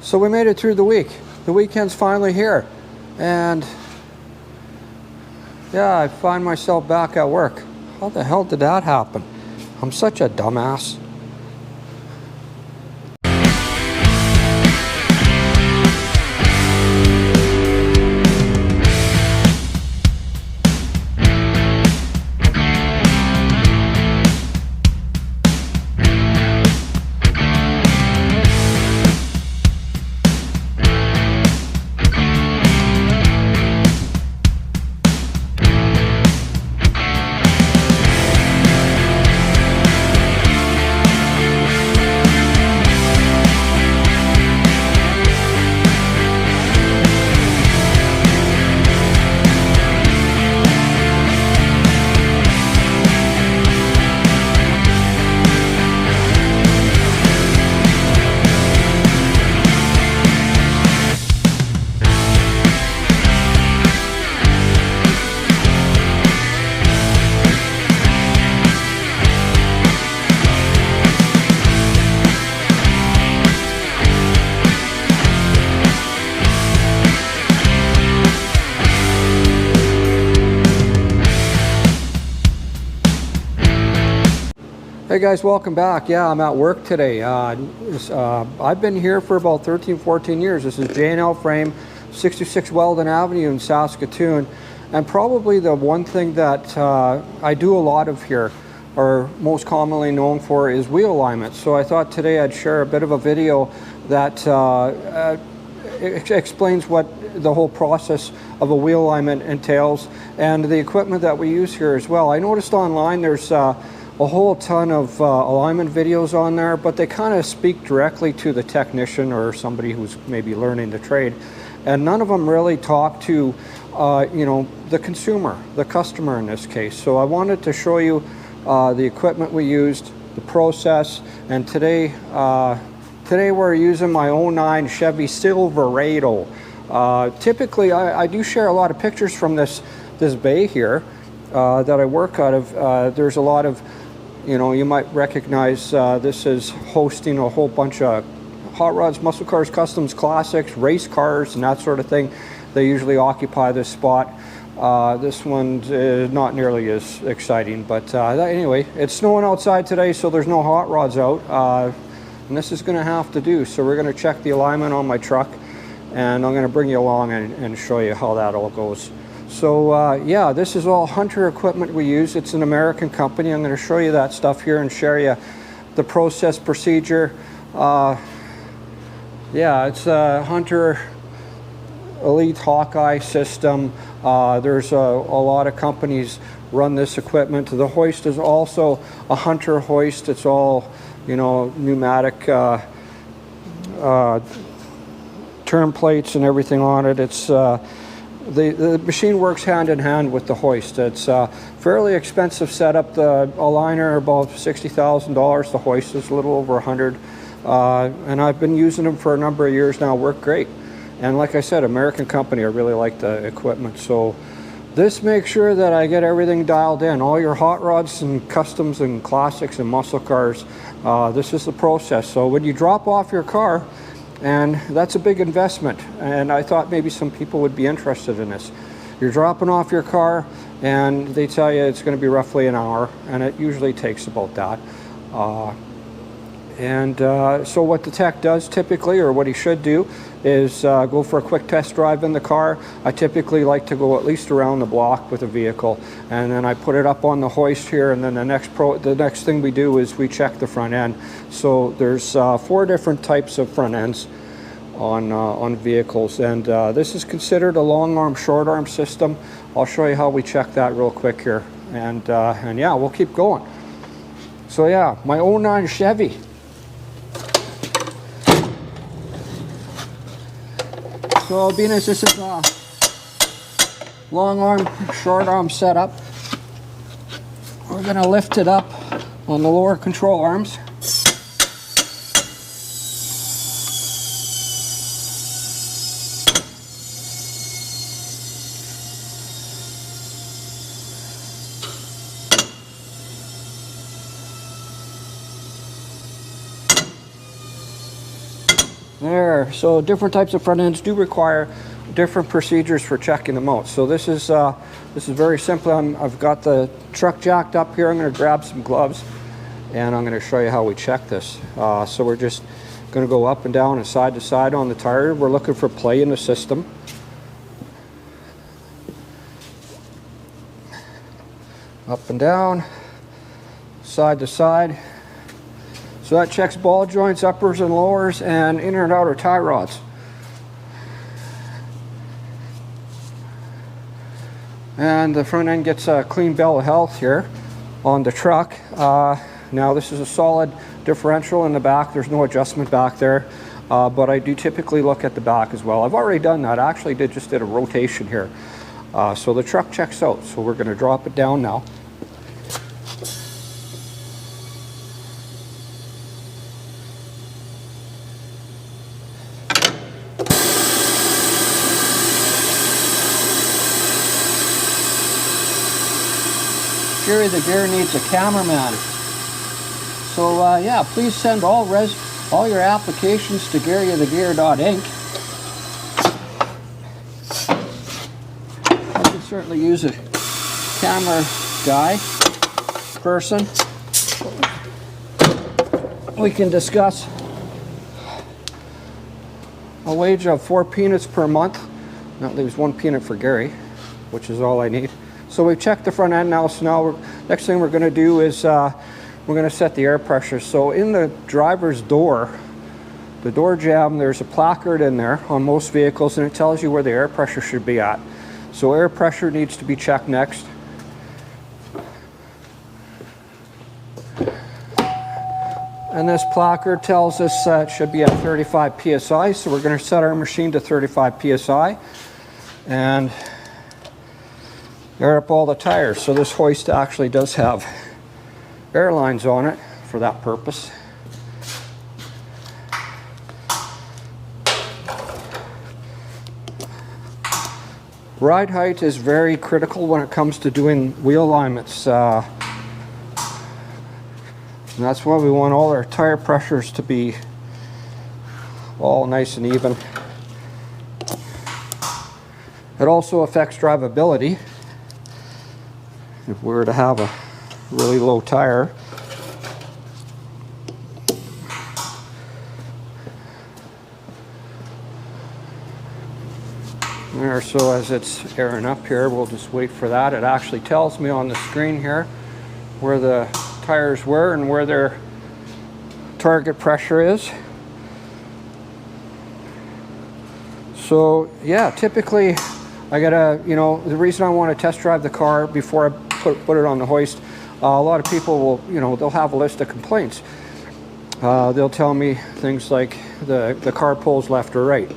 So we made it through the week. The weekend's finally here. And yeah, I find myself back at work. How the hell did that happen? I'm such a dumbass. Hey guys, welcome back. Yeah, I'm at work today. I've been here for about 13-14 years. This is J&L Frame, 66 Weldon Avenue in Saskatoon. And probably the one thing that I do a lot of here, or most commonly known for, is wheel alignment. So I thought today I'd share a bit of a video that explains what the whole process of a wheel alignment entails and the equipment that we use here as well. I noticed online there's a whole ton of alignment videos on there, but they kind of speak directly to the technician or somebody who's maybe learning the trade, and none of them really talk to you know, the consumer, the customer in this case. So I wanted to show you the equipment we used, the process, and today we're using my 09 Chevy Silverado. Typically I do share a lot of pictures from this bay here that I work out of. There's a lot of, you know, you might recognize this is hosting a whole bunch of hot rods, muscle cars, customs, classics, race cars, and that sort of thing. They usually occupy this spot. This one is not nearly as exciting, but anyway, it's snowing outside today, so there's no hot rods out, and this is going to have to do. So we're going to check the alignment on my truck, and I'm going to bring you along and show you how that all goes. So yeah, this is all Hunter equipment we use. It's an American company. I'm going to show you that stuff here and share you the process procedure. Yeah, it's a Hunter Elite Hawkeye system. There's a lot of companies run this equipment. The hoist is also a Hunter hoist. It's all, you know, pneumatic turn plates and everything on it. It's the machine works hand in hand with the hoist. It's a fairly expensive setup. The aligner about $60,000. The hoist is a little over $100,000, and I've been using them for a number of years now. Work great. And like I said, American company. I really like the equipment. So this makes sure that I get everything dialed in. All your hot rods and customs and classics and muscle cars. This is the process. So when you drop off your car, and that's a big investment, and I thought maybe some people would be interested in this. You're dropping off your car and they tell you it's going to be roughly an hour, and it usually takes about that. So what the tech does typically, or what he should do, is go for a quick test drive in the car. I typically like to go at least around the block with a vehicle, and then I put it up on the hoist here, and then the next thing we do is we check the front end. So there's 4 different types of front ends on vehicles, and this is considered a long arm, short arm system. I'll show you how we check that real quick here, and yeah, we'll keep going. So yeah, my 09 Chevy. So being as this is a long arm, short arm setup, we're going to lift it up on the lower control arms. There, so different types of front ends do require different procedures for checking them out. So this is very simple. I've got the truck jacked up here. I'm going to grab some gloves and I'm going to show you how we check this. So we're just going to go up and down and side to side on the tire. We're looking for play in the system. Up and down, side to side. So that checks ball joints, uppers and lowers, and inner and outer tie rods. And the front end gets a clean bill of health here on the truck. Now this is a solid differential in the back. There's no adjustment back there, but I do typically look at the back as well. I've already done that. I actually just did a rotation here. So the truck checks out. So we're going to drop it down now. Gary the Gear needs a cameraman. So yeah, please send all your applications to GaryTheGear.inc. I could certainly use a camera guy, person. We can discuss a wage of 4 peanuts per month. That leaves 1 peanut for Gary, which is all I need. So we've checked the front end now, so now next thing we're going to do is we're going to set the air pressure. So in the driver's door, the door jamb, there's a placard in there on most vehicles and it tells you where the air pressure should be at. So air pressure needs to be checked next. And this placard tells us it should be at 35 psi, so we're going to set our machine to 35 psi and air up all the tires. So this hoist actually does have air lines on it for that purpose. Ride height is very critical when it comes to doing wheel alignments. And that's why we want all our tire pressures to be all nice and even. It also affects drivability. If we were to have a really low tire, there, so as it's airing up here, we'll just wait for that. It actually tells me on the screen here where the tires were and where their target pressure is. So yeah, typically I gotta, you know, the reason I want to test drive the car before I put it on the hoist, a lot of people will, you know, they'll have a list of complaints. They'll tell me things like the car pulls left or right.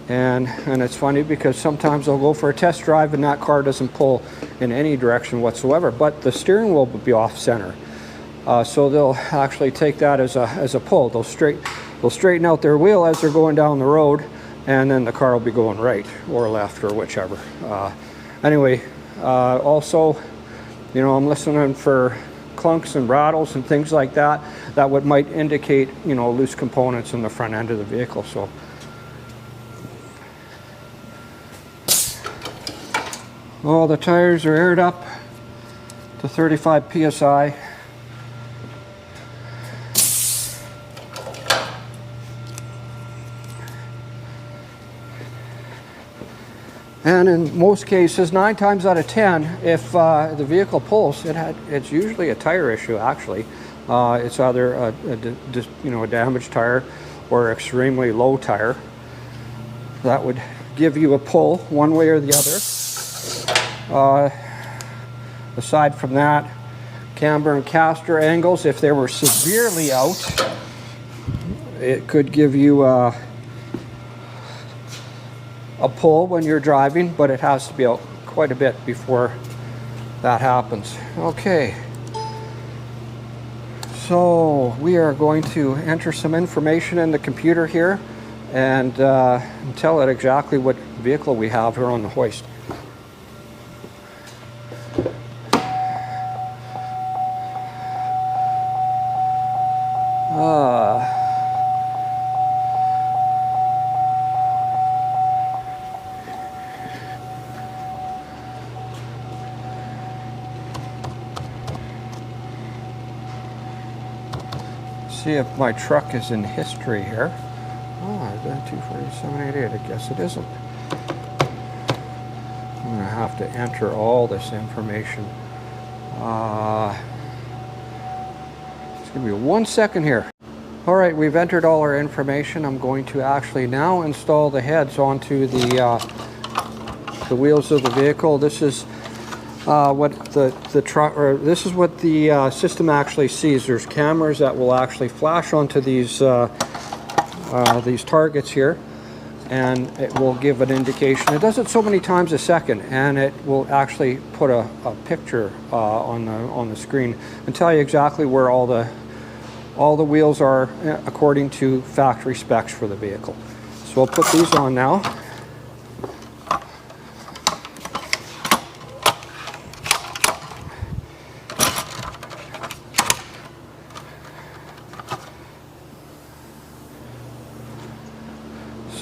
And it's funny because sometimes I'll go for a test drive and that car doesn't pull in any direction whatsoever, but the steering wheel will be off center. So they'll actually take that as a pull. They'll straighten out their wheel as they're going down the road, and then the car will be going right or left or whichever. Anyway, also, you know, I'm listening for clunks and rattles and things like that that might indicate, you know, loose components in the front end of the vehicle. So all the tires are aired up to 35 psi. And in most cases, 9 times out of 10, if the vehicle pulls, it's usually a tire issue. Actually, it's either a damaged tire or extremely low tire that would give you a pull one way or the other. Aside from that, camber and caster angles, if they were severely out, it could give you a pull when you're driving, but it has to be out quite a bit before that happens. Okay, so we are going to enter some information in the computer here and tell it exactly what vehicle we have here on the hoist. See if my truck is in history here. Oh, I've done 24788. I guess it isn't. I'm going to have to enter all this information. Just give me 1 second here. All right, we've entered all our information. I'm going to actually now install the heads onto the wheels of the vehicle. This is what the truck, or this is what the system actually sees. There's cameras that will actually flash onto these targets here, and it will give an indication. It does it so many times a second, and it will actually put a picture on the screen and tell you exactly where all the wheels are according to factory specs for the vehicle. So I'll put these on now.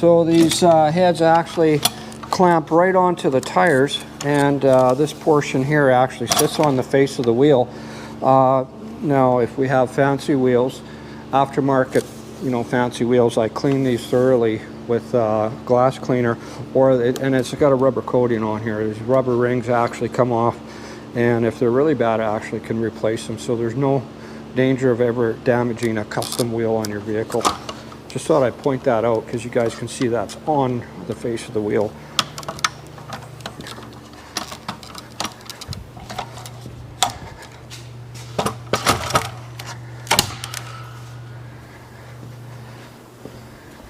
So these heads actually clamp right onto the tires, and this portion here actually sits on the face of the wheel. Now, if we have fancy wheels, aftermarket, fancy wheels, I clean these thoroughly with glass cleaner, and it's got a rubber coating on here. These rubber rings actually come off, and if they're really bad, I actually can replace them. So there's no danger of ever damaging a custom wheel on your vehicle. Just thought I'd point that out because you guys can see that's on the face of the wheel.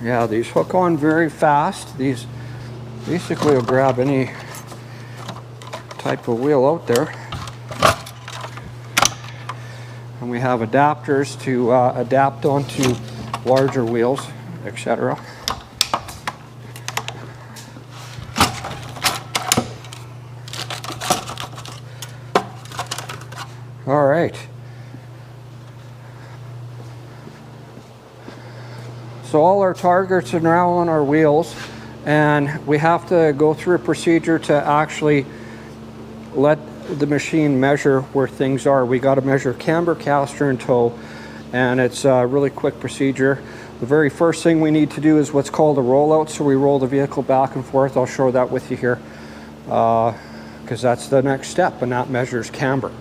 Yeah, these hook on very fast. These basically will grab any type of wheel out there. And we have adapters to adapt onto larger wheels, etc. All right. So all our targets are now on our wheels, and we have to go through a procedure to actually let the machine measure where things are. We got to measure camber, caster, and toe. And it's a really quick procedure. The very first thing we need to do is what's called a rollout. So we roll the vehicle back and forth. I'll show that with you here, because that's the next step, and that measures camber.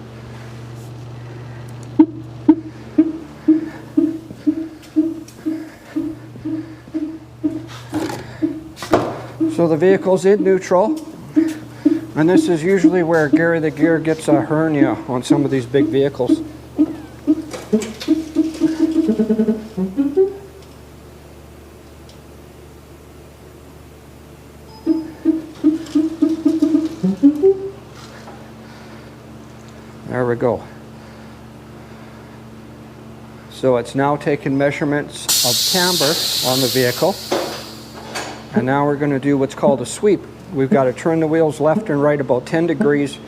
So the vehicle's in neutral, and this is usually where Gary the Gear gets a hernia on some of these big vehicles. There we go. So it's now taking measurements of camber on the vehicle, and now we're going to do what's called a sweep. We've got to turn the wheels left and right about 10 degrees,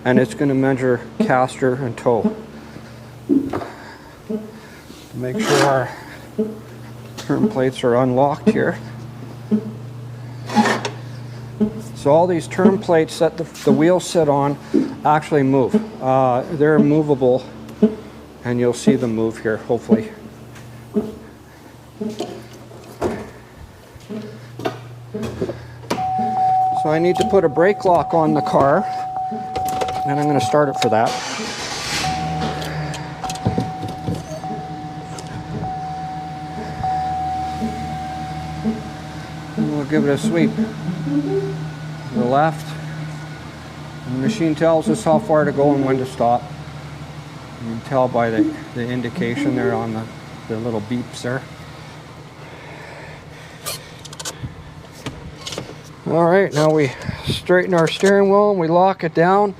and it's going to measure caster and toe. Make sure our turn plates are unlocked here. So all these turn plates that the wheels sit on actually move. They're movable, and you'll see them move here, hopefully. So I need to put a brake lock on the car, and I'm going to start it for that. And we'll give it a sweep. To the left. And the machine tells us how far to go and when to stop. You can tell by the indication there on the little beeps there. All right, now we straighten our steering wheel and we lock it down.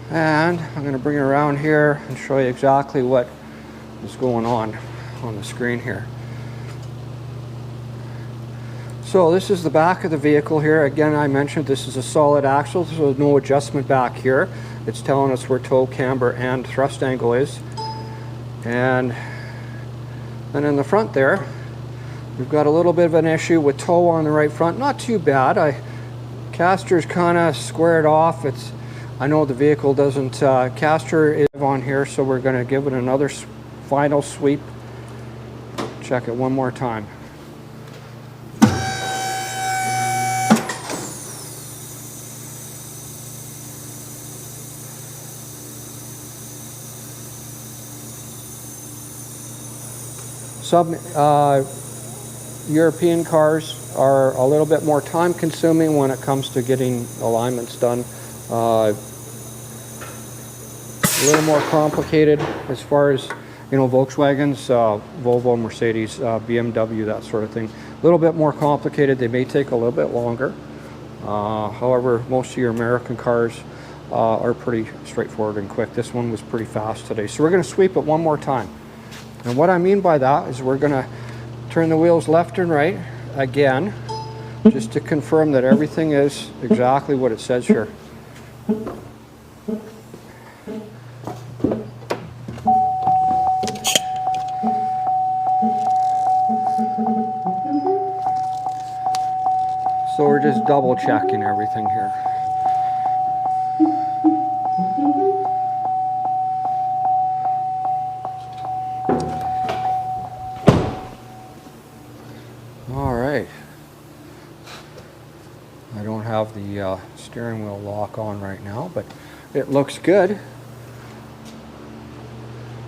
And I'm going to bring it around here and show you exactly what is going on the screen here. So this is the back of the vehicle here. Again, I mentioned this is a solid axle, so there's no adjustment back here. It's telling us where toe, camber, and thrust angle is. And then in the front there, we've got a little bit of an issue with toe on the right front. Not too bad. I Caster's kind of squared off. I know the vehicle doesn't, caster is on here, so we're going to give it another final sweep. Check it one more time. Some European cars are a little bit more time consuming when it comes to getting alignments done. A little more complicated as far as, you know, Volkswagens, Volvo, Mercedes, BMW, that sort of thing. A little bit more complicated. They may take a little bit longer. However, most of your American cars are pretty straightforward and quick. This one was pretty fast today. So we're going to sweep it one more time. And what I mean by that is we're going to turn the wheels left and right again, just to confirm that everything is exactly what it says here. So we're just double checking everything here. All right. I don't have the steering wheel lock on right now, but it looks good.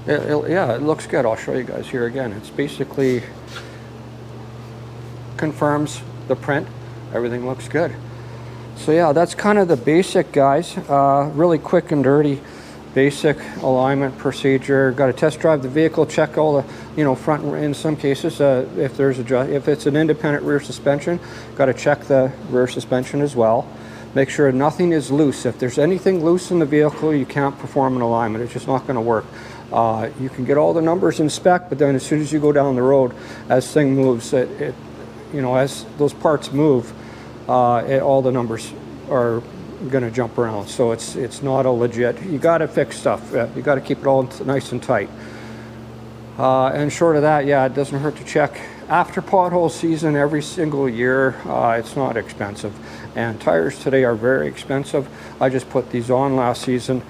Yeah, it looks good. I'll show you guys here again. It's basically confirms the print. Everything looks good. So yeah, that's kind of the basic, guys. Really quick and dirty basic alignment procedure. Got to test drive the vehicle, check all the, you know, front, in some cases, if it's an independent rear suspension, got to check the rear suspension as well. Make sure nothing is loose. If there's anything loose in the vehicle, you can't perform an alignment. It's just not going to work. You can get all the numbers in spec, but then as soon as you go down the road, as thing moves, you know, as those parts move, all the numbers are going to jump around. So it's not a legit. You got to fix stuff. You got to keep it all nice and tight. And short of that, yeah, it doesn't hurt to check after pothole season every single year. It's not expensive, and tires today are very expensive. I just put these on last season,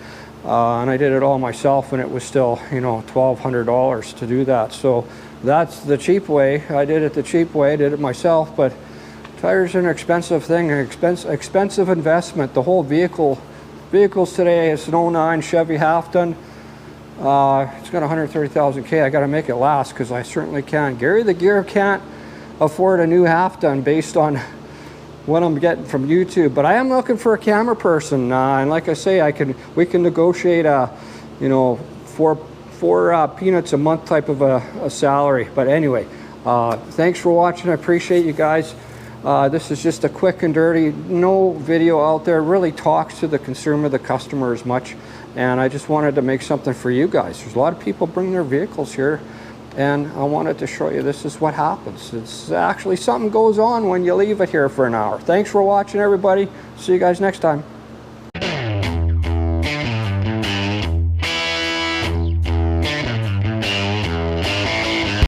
and I did it all myself, and it was still, you know, $1,200 to do that. So that's the cheap way. I did it the cheap way. I did it myself, but tires are an expensive thing, an expensive investment. The whole vehicles today, it's an 09 Chevy half ton. It's got 130,000 K. I got to make it last, because I certainly can. Gary the Gear can't afford a new half ton based on what I'm getting from YouTube, but I am looking for a camera person, and like I say, we can negotiate a, you know, four peanuts a month type of a salary. But anyway, thanks for watching. I appreciate you guys. This is just a quick and dirty, no video out there, really talks to the consumer, the customer as much, and I just wanted to make something for you guys. There's a lot of people bring their vehicles here, and I wanted to show you this is what happens. It's actually something goes on when you leave it here for an hour. Thanks for watching, everybody. See you guys next time.